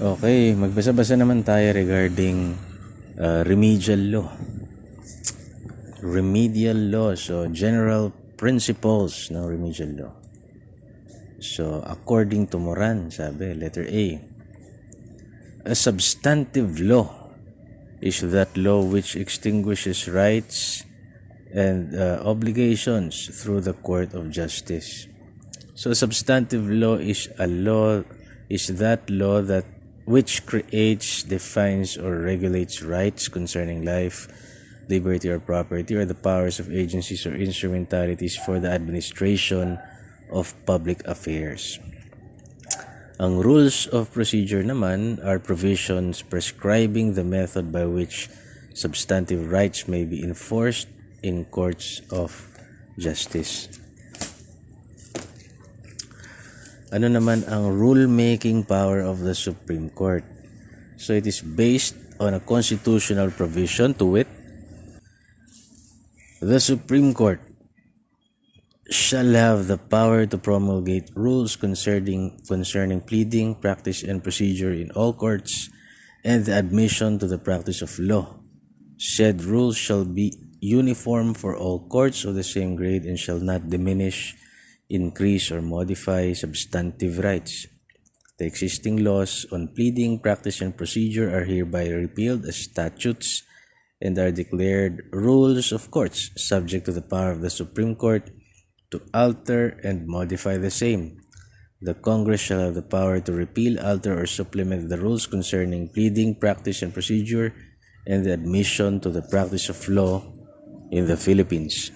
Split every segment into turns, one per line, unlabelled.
Okay, magbasa-basa naman tayo regarding remedial law. Remedial law, so general principles ng remedial law. So, according to Moran, sabi, letter A, a substantive law is that law which extinguishes rights and obligations through the court of justice. So, substantive law is that law that which creates, defines, or regulates rights concerning life, liberty, or property, or the powers of agencies or instrumentalities for the administration of public affairs. Ang rules of procedure naman are provisions prescribing the method by which substantive rights may be enforced in courts of justice. Ano naman ang rule-making power of the Supreme Court? So it is based on a constitutional provision, to wit, the Supreme Court shall have the power to promulgate rules concerning pleading, practice, and procedure in all courts, and the admission to the practice of law. Said rules shall be uniform for all courts of the same grade and shall not diminish, increase, or modify substantive rights. The existing laws on pleading, practice, and procedure are hereby repealed as statutes and are declared rules of courts, subject to the power of the Supreme Court to alter and modify the same. The Congress shall have the power to repeal, alter, or supplement the rules concerning pleading, practice, and procedure, and the admission to the practice of law in the Philippines.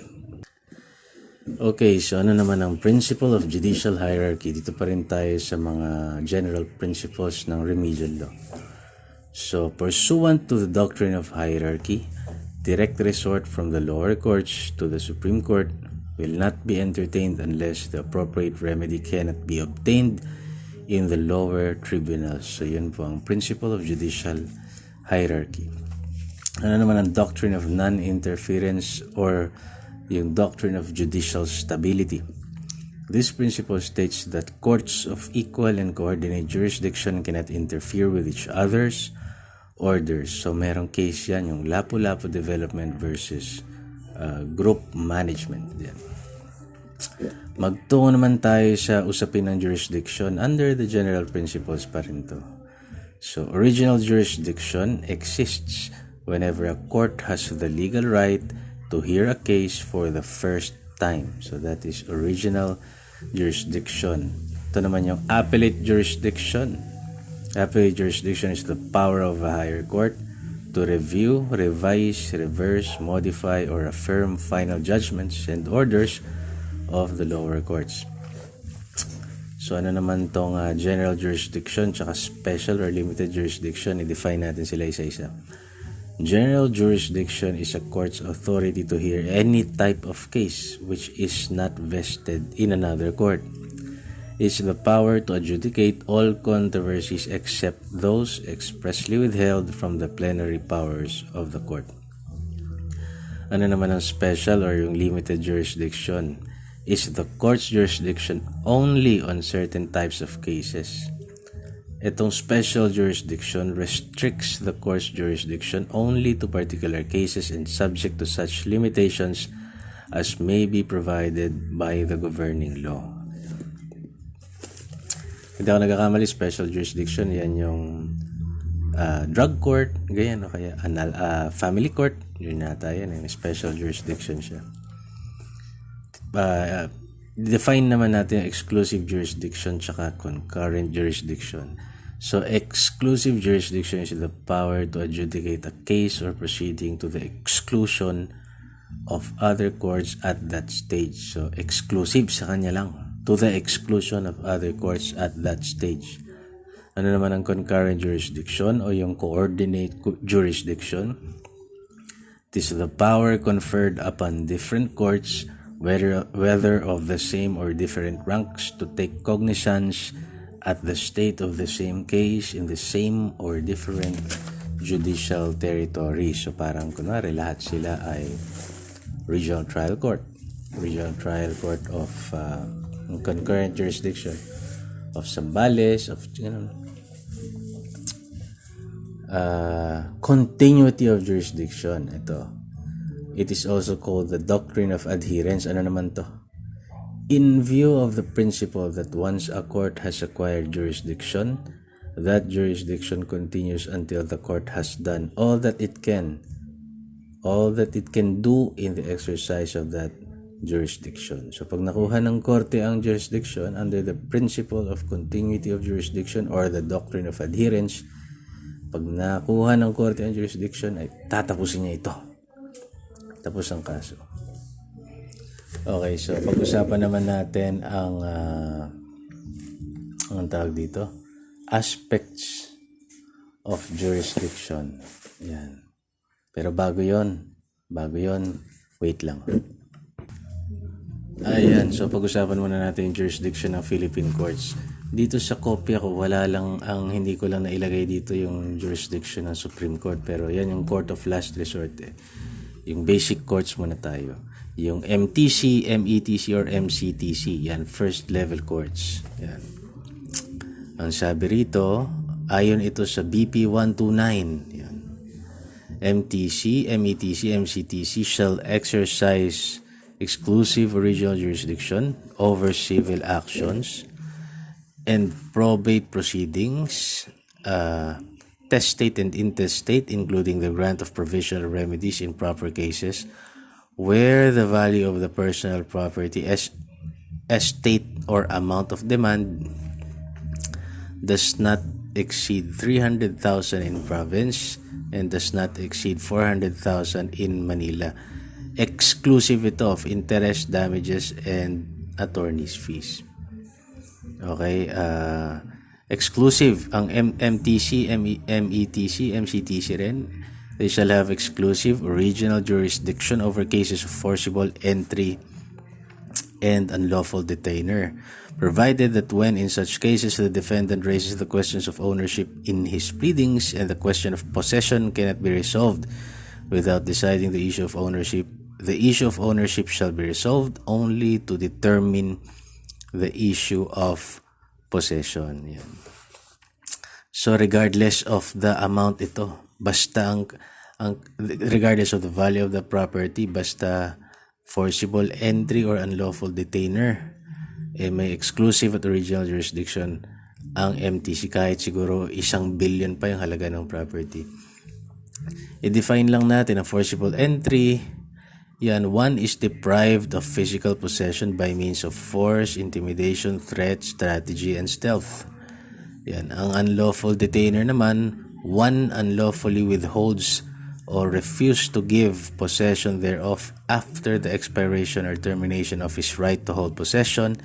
Okay, so ano naman ang principle of judicial hierarchy? Dito pa rin tayo sa mga general principles ng remedial law. So, pursuant to the doctrine of hierarchy, direct resort from the lower courts to the Supreme Court will not be entertained unless the appropriate remedy cannot be obtained in the lower tribunals. So, yun po ang principle of judicial hierarchy. Ano naman ang doctrine of non-interference or yung doctrine of judicial stability? This principle states that courts of equal and coordinate jurisdiction cannot interfere with each other's orders. So, merong case yan, yung Lapu-Lapu development versus group management. Yan. Magtungo naman tayo sa usapin ng jurisdiction under the general principles pa rin to. So, original jurisdiction exists whenever a court has the legal right to hear a case for the first time. So, that is original jurisdiction. Ito naman yung appellate jurisdiction. Appellate jurisdiction is the power of a higher court to review, revise, reverse, modify, or affirm final judgments and orders of the lower courts. So, ano naman tong general jurisdiction tsaka special or limited jurisdiction? I-define natin sila isa-isa. General jurisdiction is a court's authority to hear any type of case which is not vested in another court. It's the power to adjudicate all controversies except those expressly withheld from the plenary powers of the court. Ano naman ang special or yung limited jurisdiction? Is the court's jurisdiction only on certain types of cases. Itong special jurisdiction restricts the court's jurisdiction only to particular cases and subject to such limitations as may be provided by the governing law. Hindi ako nagkakamali, special jurisdiction, yan yung drug court, ganyan, o kaya family court, yun nata yan, yung special jurisdiction siya. Define naman natin yung exclusive jurisdiction tsaka concurrent jurisdiction. So, exclusive jurisdiction is the power to adjudicate a case or proceeding to the exclusion of other courts at that stage. So, exclusive sa kanya lang. To the exclusion of other courts at that stage. Ano naman ang concurrent jurisdiction o yung coordinate jurisdiction? It is the power conferred upon different courts, whether of the same or different ranks, to take cognizance at the state of the same case in the same or different judicial territory. So parang kunwari lahat sila ay regional trial court of concurrent jurisdiction of Zambales, of continuity of jurisdiction. Ito. It is also called the Doctrine of Adherence. Ano naman to? In view of the principle that once a court has acquired jurisdiction, that jurisdiction continues until the court has done all that it can do in the exercise of that jurisdiction. So pag nakuha ng korte ang jurisdiction under the principle of continuity of jurisdiction or the Doctrine of Adherence, pag nakuha ng korte ang jurisdiction ay tatapusin niya ito. Tapos ang kaso. Okay, so pag-usapan naman natin ang tawag dito, aspects of jurisdiction. Yan. Pero bago yon, wait lang. Ayan, so pag-usapan muna natin yung jurisdiction ng Philippine courts. Dito sa kopya ko, wala lang, hindi ko lang nailagay dito yung jurisdiction ng Supreme Court. Pero yan yung Court of Last Resort eh. Yung basic courts muna tayo. Yung MTC, METC, or MCTC. Yan, first level courts. Yan. Ang sabi rito, ayon ito sa BP 129. Yan. MTC, METC, MCTC shall exercise exclusive original jurisdiction over civil actions and probate proceedings, testate and intestate, including the grant of provisional remedies in proper cases, where the value of the personal property, estate, or amount of demand does not exceed 300,000 in province and does not exceed 400,000 in Manila. Exclusive ito of interest, damages, and attorney's fees. Okay, exclusive ang MTC, METC, MCTC rin. They shall have exclusive original jurisdiction over cases of forcible entry and unlawful detainer, provided that when in such cases the defendant raises the questions of ownership in his pleadings and the question of possession cannot be resolved without deciding the issue of ownership, the issue of ownership shall be resolved only to determine the issue of possession. Yan. So regardless of the amount ito, basta regardless of the value of the property, basta forcible entry or unlawful detainer, may exclusive at original jurisdiction ang MTC kahit siguro 1 billion pa yung halaga ng property. I-define lang natin ang forcible entry. Yan, one is deprived of physical possession by means of force, intimidation, threat, strategy, and stealth. Yan, ang unlawful detainer naman, one unlawfully withholds or refuse to give possession thereof after the expiration or termination of his right to hold possession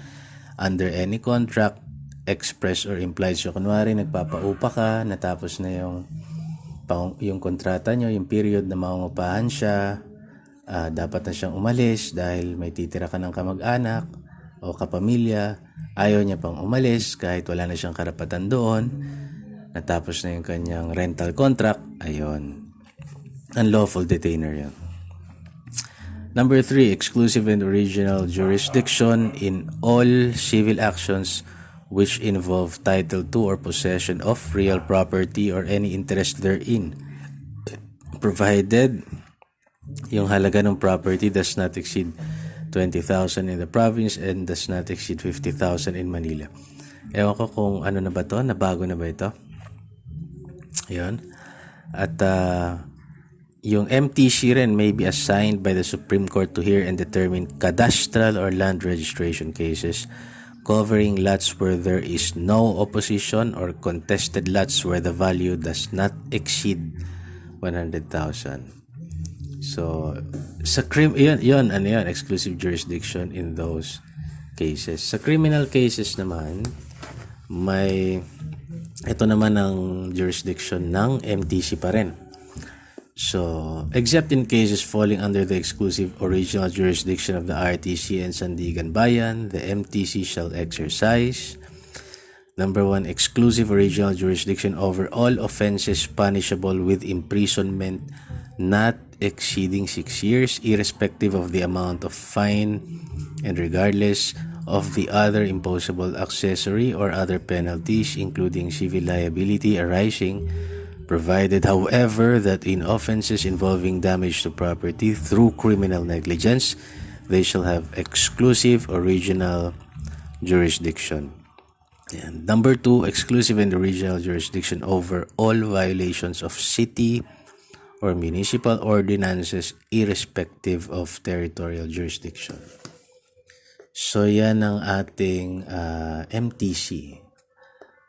under any contract, express or implied. So kunwari nagpapaupa ka, natapos na yung kontrata nyo, yung period na maungupahan siya, dapat na siyang umalis dahil may titira ka ng kamag-anak o kapamilya, ayaw niya pang umalis kahit wala na siyang karapatan doon, natapos na yung kanyang rental contract, ayun, unlawful detainer yan. Number 3, exclusive and original jurisdiction in all civil actions which involve title to or possession of real property or any interest therein, provided yung halaga ng property does not exceed 20,000 in the province and does not exceed 50,000 in Manila. Ewan ko kung ano na ba to, nabago na ba ito? Ayun. At yung MTC rin may be assigned by the Supreme Court to hear and determine cadastral or land registration cases covering lots where there is no opposition or contested lots where the value does not exceed 100,000. So, sa yun, exclusive jurisdiction in those cases. Sa criminal cases naman, ito naman ang jurisdiction ng MTC pa rin. So, except in cases falling under the exclusive original jurisdiction of the RTC and Sandigan Bayan, the MTC shall exercise, number 1, exclusive original jurisdiction over all offenses punishable with imprisonment not exceeding 6 years, irrespective of the amount of fine and regardless of the other imposable accessory or other penalties, including civil liability arising provided, however, that in offenses involving damage to property through criminal negligence, they shall have exclusive original jurisdiction. And number 2, exclusive and original jurisdiction over all violations of city or municipal ordinances irrespective of territorial jurisdiction. So yan ang ating MTC,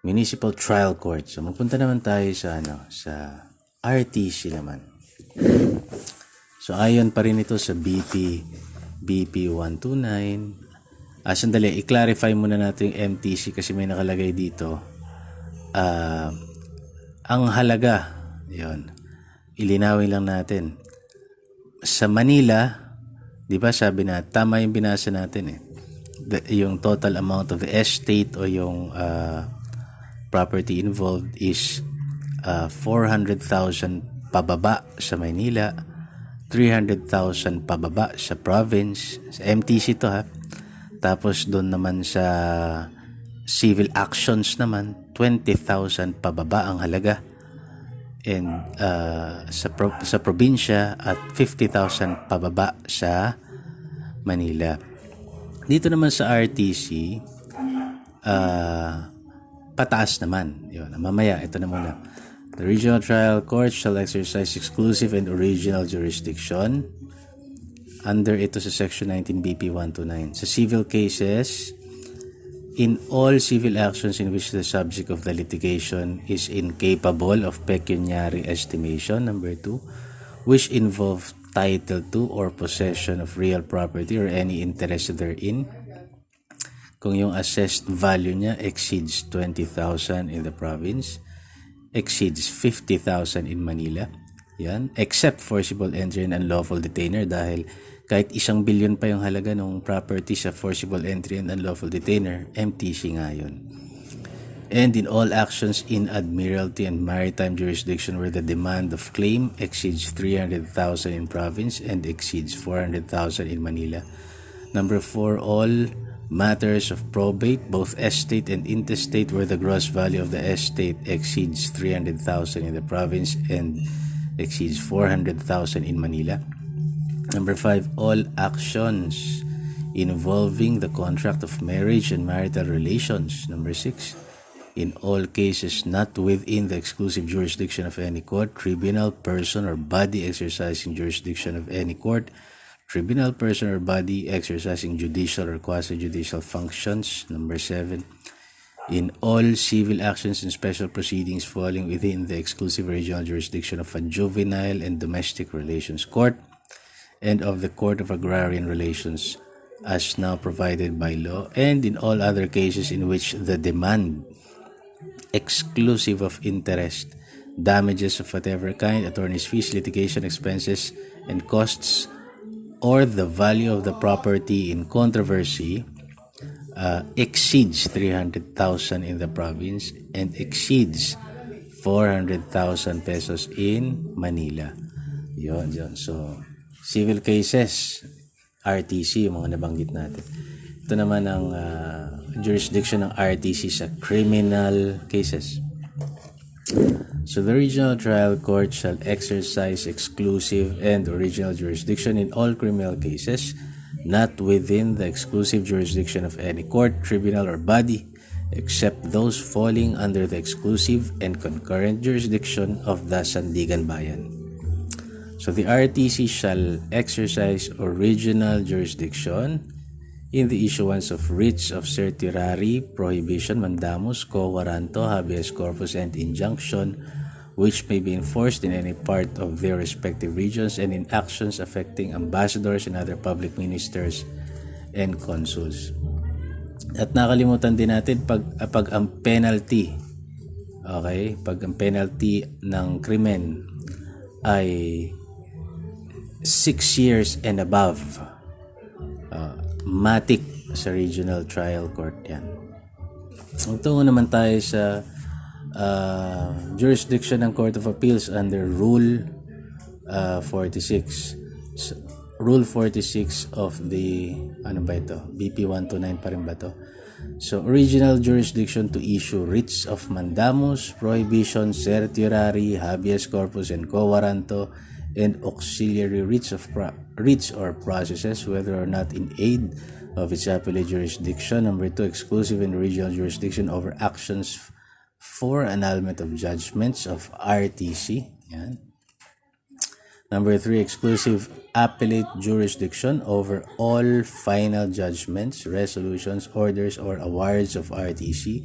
Municipal Trial Court. So magpunta naman tayo sa RTC naman. So ayon pa rin ito sa BP 129. Sandali, i-clarify muna natin yung MTC kasi may nakalagay dito. Ang halaga, yon, ilinawin lang natin. Sa Manila, di ba sabi na, tama yung binasa natin yung total amount of the estate o yung property involved is 400,000 pababa sa Manila, 300,000 pababa sa province, sa MTC to ha. Tapos doon naman sa civil actions naman, 20,000 pababa ang halaga. And sa probinsya at 50,000 pababa sa Manila. Dito naman sa RTC, pataas naman. Yun, mamaya, ito na muna. The Regional Trial Court shall exercise exclusive and original jurisdiction under ito sa Section 19 BP 129. Sa civil cases, in all civil actions in which the subject of the litigation is incapable of pecuniary estimation, number 2, which involve title to or possession of real property or any interest therein, kung yung assessed value niya exceeds 20,000 in the province, exceeds 50,000 in Manila, yan, except forcible entry and unlawful detainer, dahil kahit 1 billion pa yung halaga ng property sa forcible entry and unlawful detainer, MTC nga yun. And in all actions in admiralty and maritime jurisdiction where the demand of claim exceeds 300,000 in province and exceeds 400,000 in Manila. Number 4, all matters of probate, both estate and intestate, where the gross value of the estate exceeds 300,000 in the province and exceeds 400,000 in Manila. Number 5, all actions involving the contract of marriage and marital relations. Number 6, in all cases not within the exclusive jurisdiction of any court, tribunal, person, or body exercising jurisdiction of any court, tribunal, person, or body exercising judicial or quasi-judicial functions. Number 7, in all civil actions and special proceedings falling within the exclusive regional jurisdiction of a juvenile and domestic relations court and of the Court of Agrarian Relations as now provided by law, and in all other cases in which the demand, exclusive of interest, damages of whatever kind, attorney's fees, litigation expenses, and costs, or the value of the property in controversy exceeds 300,000 in the province and exceeds 400,000 pesos in Manila. Yun. So, civil cases, RTC, yung mga nabanggit natin. Ito naman ang jurisdiction ng RTC sa criminal cases. So the Regional Trial Court shall exercise exclusive and original jurisdiction in all criminal cases not within the exclusive jurisdiction of any court, tribunal, or body except those falling under the exclusive and concurrent jurisdiction of the Sandigan Bayan. So the RTC shall exercise original jurisdiction in the issuance of writs of certiorari, prohibition, mandamus, quo warranto, habeas corpus, and injunction, which may be enforced in any part of their respective regions and in actions affecting ambassadors and other public ministers and consuls. At nakalimutan din natin pag ang penalty, okay, pag ang penalty ng krimen ay 6 years and above, matik sa Regional Trial Court yan. Tungo naman tayo sa jurisdiction ng Court of Appeals under Rule 46. Rule 46 of the, BP 129 pa rin ba to? So, original jurisdiction to issue writs of mandamus, prohibition, certiorari, habeas corpus, and quo warranto, and auxiliary writs or processes, whether or not in aid of its appellate jurisdiction. Number 2, exclusive and original jurisdiction over actions for annulment of judgments of RTC. Yan. Number 3, exclusive appellate jurisdiction over all final judgments, resolutions, orders, or awards of RTC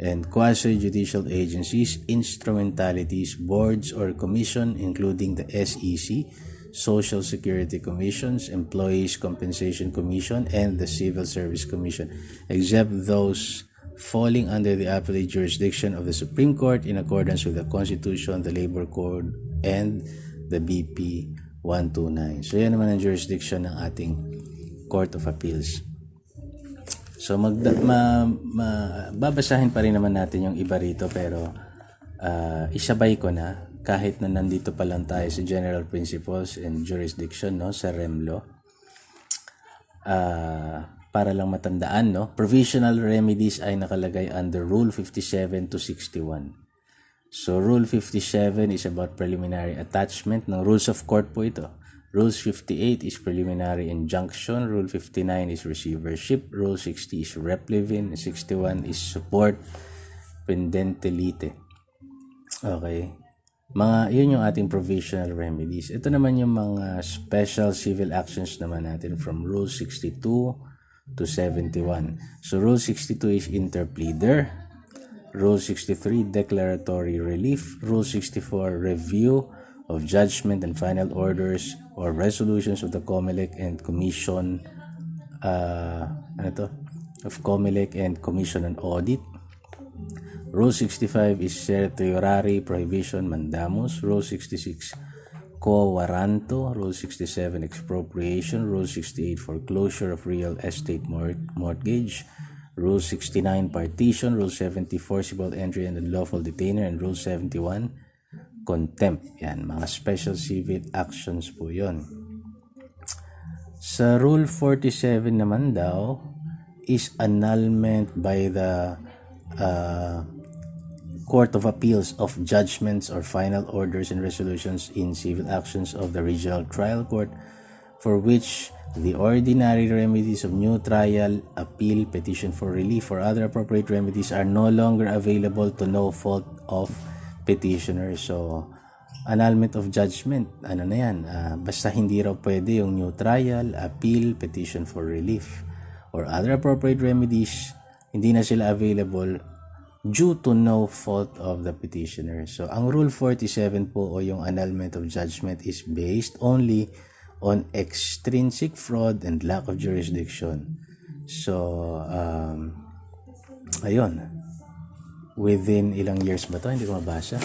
and quasi-judicial agencies, instrumentalities, boards, or commission, including the SEC, Social Security Commissions, Employees Compensation Commission, and the Civil Service Commission, except those falling under the appellate jurisdiction of the Supreme Court in accordance with the Constitution, the Labor Code, and the BP 129. So, yan naman ang jurisdiction ng ating Court of Appeals. So, babasahin pa rin naman natin yung iba rito, pero isabay ko na kahit na nandito pa lang tayo sa General Principles and Jurisdiction, no, sa REMLO. Para lang matandaan, no, provisional remedies ay nakalagay under Rule 57 to 61. So, Rule 57 is about preliminary attachment ng rules of court po ito. Rule 58 is preliminary injunction. Rule 59 is receivership. Rule 60 is replevin. 61 is support pendente lite. Okay. Yun yung ating provisional remedies. Ito naman yung mga special civil actions naman natin from Rule 62 to 71. So, Rule 62 is interpleader. Rule 63, declaratory relief. Rule 64, review of judgment and final orders or resolutions of the COMELEC and Commission of COMELEC and Commission on Audit. Rule 65 is certiorari, prohibition, mandamus. Rule 66, quo warranto. Rule 67, expropriation. Rule 68, foreclosure of real estate mortgage. Rule 69, partition. Rule 70, forcible entry and unlawful detainer. And Rule 71, contempt. Yan, mga special civil actions po yun. Sa Rule 47 naman daw is annulment by the Court of Appeals of judgments or final orders and resolutions in civil actions of the Regional Trial Court for which the ordinary remedies of new trial, appeal, petition for relief, or other appropriate remedies are no longer available to no fault of petitioner. So, annulment of judgment, ano na yan? Basta hindi raw pwede yung new trial, appeal, petition for relief, or other appropriate remedies, hindi na sila available due to no fault of the petitioner. So, ang Rule 47 po o yung annulment of judgment is based only on extrinsic fraud and lack of jurisdiction. So, ayun. Within ilang years ba to? Hindi ko mabasa.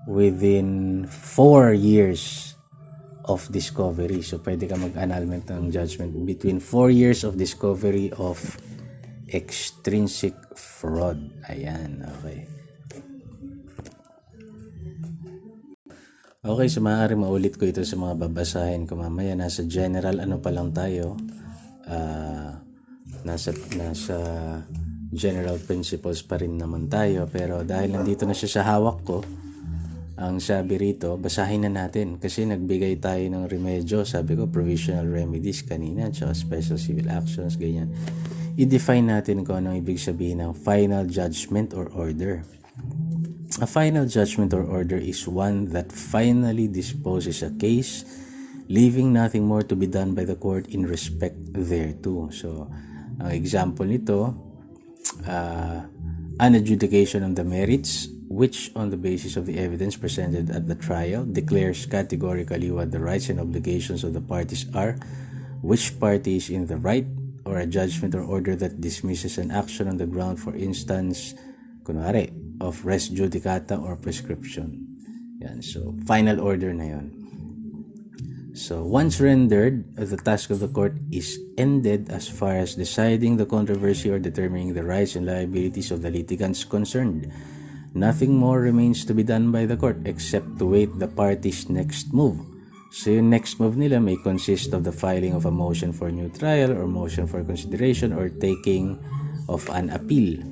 Within 4 years of discovery. So, pwede ka mag-annulment ng judgment between 4 years of discovery of extrinsic fraud. Ayan, okay. Okay, so maaari maulit ko ito sa mga babasahin ko mamaya. Nasa general ano pa lang tayo. Nasa general principles pa rin naman tayo. Pero dahil nandito na siya sa hawak ko, ang sabi rito, basahin na natin. Kasi nagbigay tayo ng remedyo. Sabi ko, provisional remedies kanina, tsaka special civil actions, ganyan. I-define natin kung anong ibig sabihin ng final judgment or order. A final judgment or order is one that finally disposes a case, leaving nothing more to be done by the court in respect thereto. So, ang example nito, an adjudication on the merits, which on the basis of the evidence presented at the trial, declares categorically what the rights and obligations of the parties are, which party is in the right, or a judgment or order that dismisses an action on the ground, for instance, kunwari, of res judicata or prescription. Yan. So, final order na yon. So, once rendered, the task of the court is ended as far as deciding the controversy or determining the rights and liabilities of the litigants concerned. Nothing more remains to be done by the court except to wait the party's next move. So yung next move nila may consist of the filing of a motion for new trial or motion for consideration or taking of an appeal.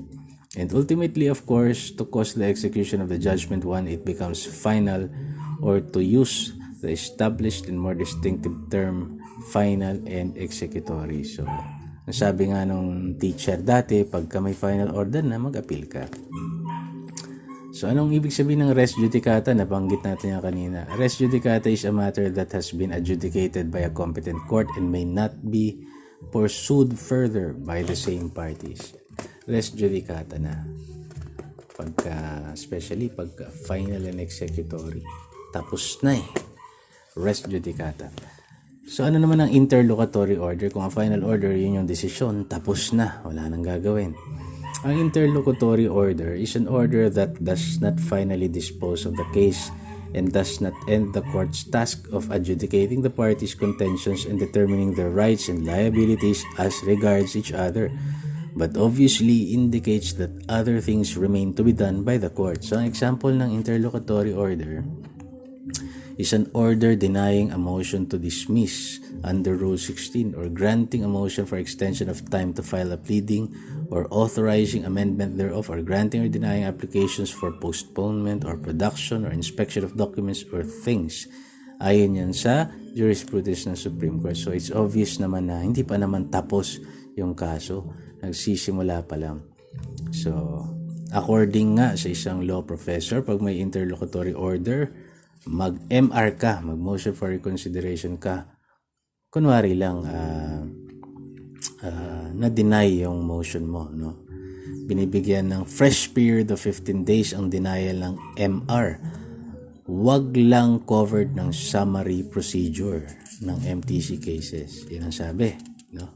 And ultimately, of course, to cause the execution of the judgment when it becomes final, or to use the established and more distinctive term final and executory. So, nasabi nga nung teacher dati, pagka may final order na, mag-appeal ka. So, anong ibig sabihin ng res judicata? Nabanggit natin yan kanina. Res judicata is a matter that has been adjudicated by a competent court and may not be pursued further by the same parties. Res judicata na. Especially pagka final and executory. Tapos na eh. Res judicata. So, ano naman ang interlocutory order? Kung ang final order, yun yung desisyon, tapos na. Wala nang gagawin. Ang interlocutory order is an order that does not finally dispose of the case and does not end the court's task of adjudicating the parties' contentions and determining their rights and liabilities as regards each other, but obviously indicates that other things remain to be done by the court. So, ang example ng interlocutory order is an order denying a motion to dismiss under Rule 16 or granting a motion for extension of time to file a pleading or authorizing amendment thereof or granting or denying applications for postponement or production or inspection of documents or things. Ayon yan sa jurisprudence ng Supreme Court. So it's obvious naman na hindi pa naman tapos yung kaso. Nagsisimula pa lang. So according nga sa isang law professor, pag may interlocutory order, mag-MR ka, mag-motion for reconsideration ka. Kunwari lang, na-deny yung motion mo, no? Binibigyan ng fresh period of 15 days ang denial ng MR. Wag lang covered ng summary procedure ng MTC cases. Yan ang sabi, no?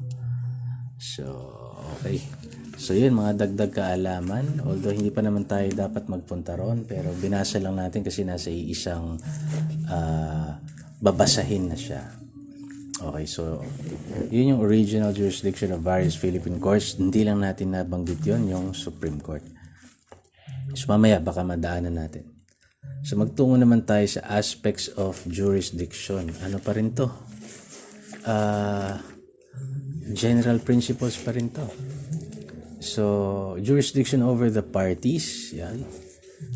So, okay. So, yun, mga dagdag kaalaman. Although, hindi pa naman tayo dapat magpunta ron, pero binasa lang natin kasi nasa isang babasahin na siya. Okay, so yun yung original jurisdiction of various Philippine courts. Hindi lang natin nabanggit yun, yung Supreme Court. So mamaya baka madaanan natin. So magtungo naman tayo sa aspects of jurisdiction. Ano pa rin to? General principles pa rin to. So jurisdiction over the parties, yan.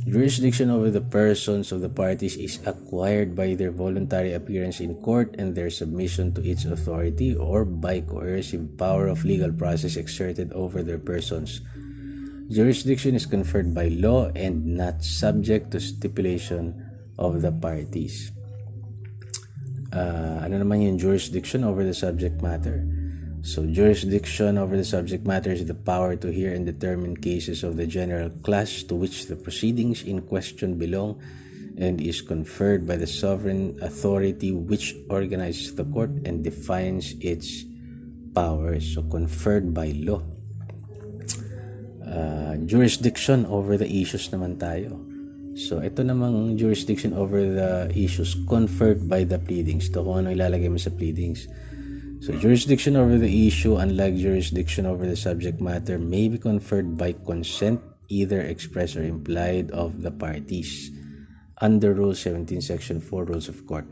Jurisdiction over the persons of the parties is acquired by their voluntary appearance in court and their submission to its authority or by coercive power of legal process exerted over their persons. Jurisdiction is conferred by law and not subject to stipulation of the parties. Ano naman yung jurisdiction over the subject matter? So, jurisdiction over the subject matter is the power to hear and determine cases of the general class to which the proceedings in question belong and is conferred by the sovereign authority which organizes the court and defines its powers. So, conferred by law. Jurisdiction over the issues naman tayo. So, ito namang jurisdiction over the issues conferred by the pleadings. Ito kung ano ilalagay mo sa pleadings. So, jurisdiction over the issue, unlike jurisdiction over the subject matter, may be conferred by consent, either express or implied, of the parties, under Rule 17, Section 4, Rules of Court.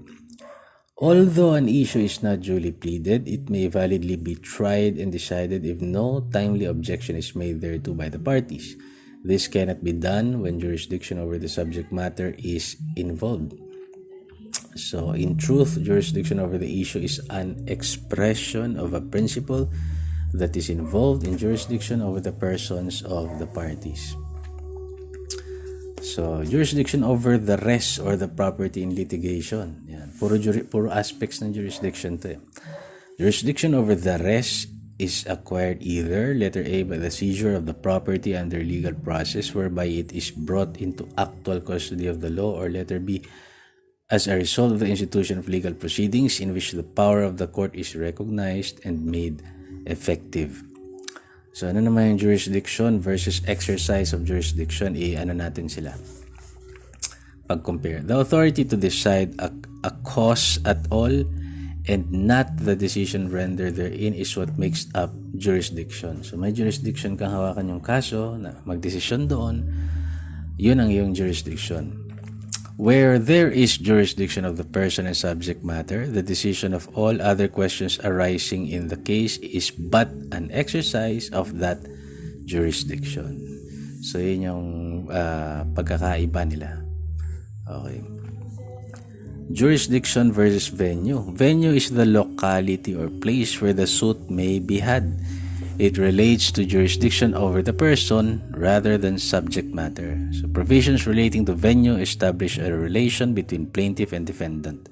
Although an issue is not duly pleaded, it may validly be tried and decided if no timely objection is made thereto by the parties. This cannot be done when jurisdiction over the subject matter is involved. So, in truth, jurisdiction over the issue is an expression of a principle that is involved in jurisdiction over the persons of the parties. So, jurisdiction over the res or the property in litigation. Yan. Puro aspects ng jurisdiction to. Jurisdiction over the res is acquired either, letter A, by the seizure of the property under legal process whereby it is brought into actual custody of the law, or letter B, as a result of the institution of legal proceedings in which the power of the court is recognized and made effective. So, ano naman yung jurisdiction versus exercise of jurisdiction? Ano natin sila? Pag-compare. The authority to decide a cause at all and not the decision rendered therein is what makes up jurisdiction. So, may jurisdiction kang hawakan yung kaso, na magdesisyon doon, yun ang iyong jurisdiction. Where there is jurisdiction of the person and subject matter, the decision of all other questions arising in the case is but an exercise of that jurisdiction. So, yun yung pagkakaiba nila. Okay. Jurisdiction versus venue. Venue is the locality or place where the suit may be had. It relates to jurisdiction over the person rather than subject matter. So provisions relating to venue establish a relation between plaintiff and defendant.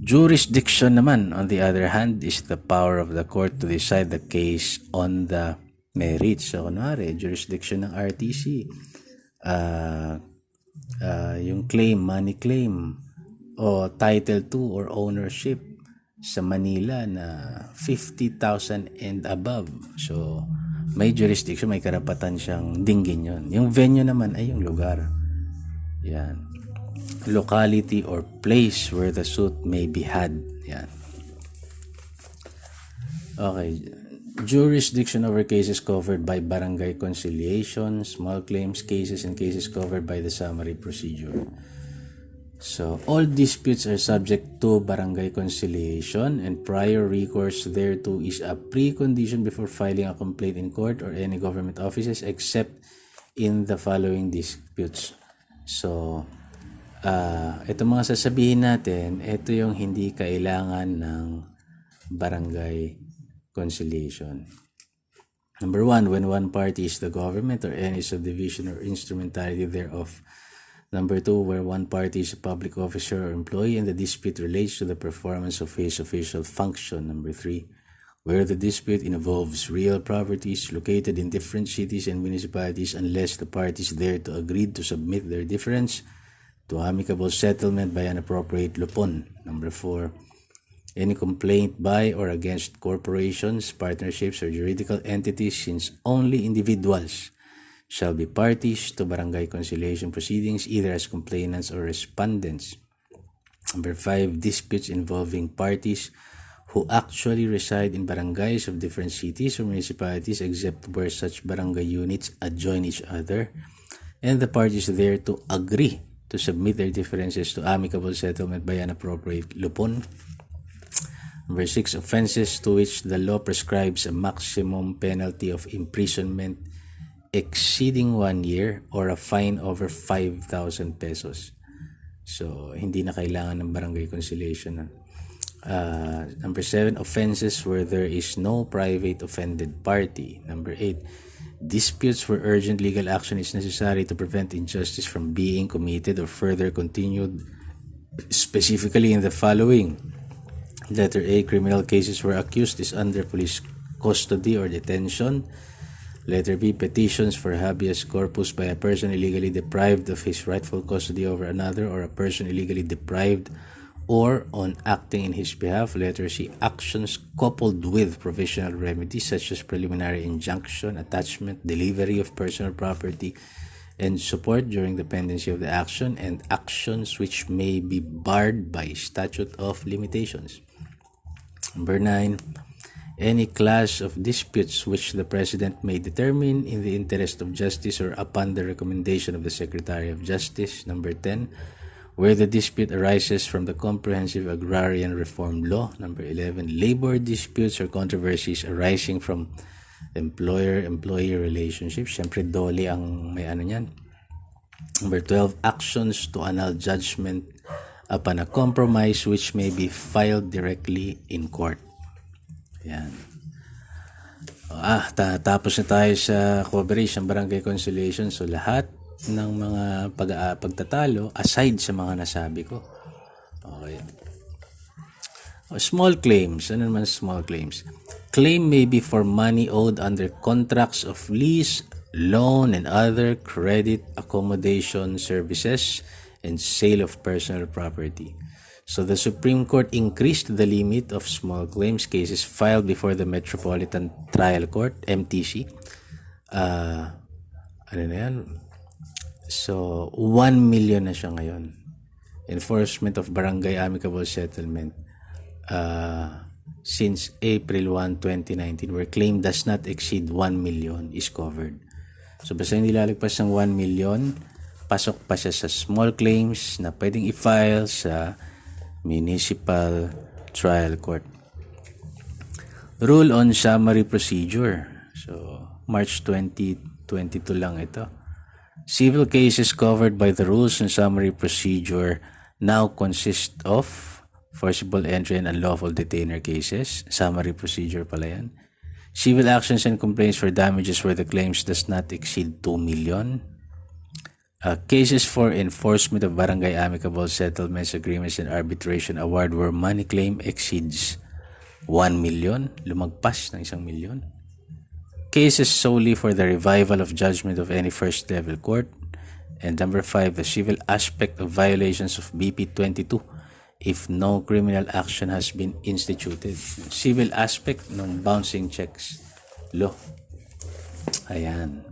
Jurisdiction naman, on the other hand, is the power of the court to decide the case on the merits. So kunwari, jurisdiction ng RTC, yung claim, money claim, o Title 2 or ownership sa Manila na 50,000 and above. So, may jurisdiction, may karapatan siyang dinggin yun. Yung venue naman ay yung lugar. Yan. Locality or place where the suit may be had. Yan. Okay. Jurisdiction over cases covered by barangay conciliation, small claims cases, and cases covered by the summary procedure. So, all disputes are subject to barangay conciliation, and prior recourse thereto is a precondition before filing a complaint in court or any government offices except in the following disputes. So, ito mga sasabihin natin, ito yung hindi kailangan ng barangay conciliation. Number 1, when one party is the government or any subdivision or instrumentality thereof. Number 2, where one party is a public officer or employee and the dispute relates to the performance of his official function. Number 3, where the dispute involves real properties located in different cities and municipalities unless the parties there to agreed to submit their difference to amicable settlement by an appropriate lupon. Number 4, any complaint by or against corporations, partnerships, or juridical entities, since only individuals shall be parties to barangay conciliation proceedings either as complainants or respondents. Number 5, disputes involving parties who actually reside in barangays of different cities or municipalities except where such barangay units adjoin each other and the parties there to agree to submit their differences to amicable settlement by an appropriate lupon. Number 6, offenses to which the law prescribes a maximum penalty of imprisonment exceeding 1 year or a fine over 5,000 pesos. So, hindi na kailangan ng barangay conciliation. Number 7, offenses where there is no private offended party. Number 8, disputes where urgent legal action is necessary to prevent injustice from being committed or further continued, specifically in the following. Letter A, criminal cases where accused is under police custody or detention. Letter B, petitions for habeas corpus by a person illegally deprived of his rightful custody over another or a person illegally deprived or on acting in his behalf. Letter C, actions coupled with provisional remedies such as preliminary injunction, attachment, delivery of personal property, and support during the pendency of the action, and actions which may be barred by statute of limitations. Number 9, any class of disputes which the President may determine in the interest of justice or upon the recommendation of the Secretary of Justice. Number 10, where the dispute arises from the Comprehensive Agrarian Reform Law. Number 11, labor disputes or controversies arising from employer-employee relationships. Siyempre, dole ang may ano yan. Number 12, actions to annul judgment upon a compromise which may be filed directly in court. Yan. Tapos na tayo sa coverage ng barangay conciliation. So, lahat ng mga pagtatalo, aside sa mga nasabi ko. Okay. Small claims. Ano naman small claims? Claim may be for money owed under contracts of lease, loan, and other credit accommodation services and sale of personal property. So the Supreme Court increased the limit of small claims cases filed before the Metropolitan Trial Court, MTC. Ano na yan? So, 1 million na siya ngayon. Enforcement of barangay amicable settlement since April 1, 2019, where claim does not exceed 1 million is covered. So, basta hindi lalagpas ng 1 million, pasok pa siya sa small claims na pwedeng i-file sa municipal trial court. Rule on summary procedure. So, March 2022 lang ito. Civil cases covered by the rules on summary procedure now consist of forcible entry and unlawful detainer cases. Summary procedure pala yan. Civil actions and complaints for damages where the claims does not exceed 2 million. Cases for enforcement of barangay amicable settlements, agreements, and arbitration award where money claim exceeds 1 million, lumagpas ng 1 million. Cases solely for the revival of judgment of any first-level court. And number 5, the civil aspect of violations of BP 22 if no criminal action has been instituted. Civil aspect ng bouncing checks law. Ayan.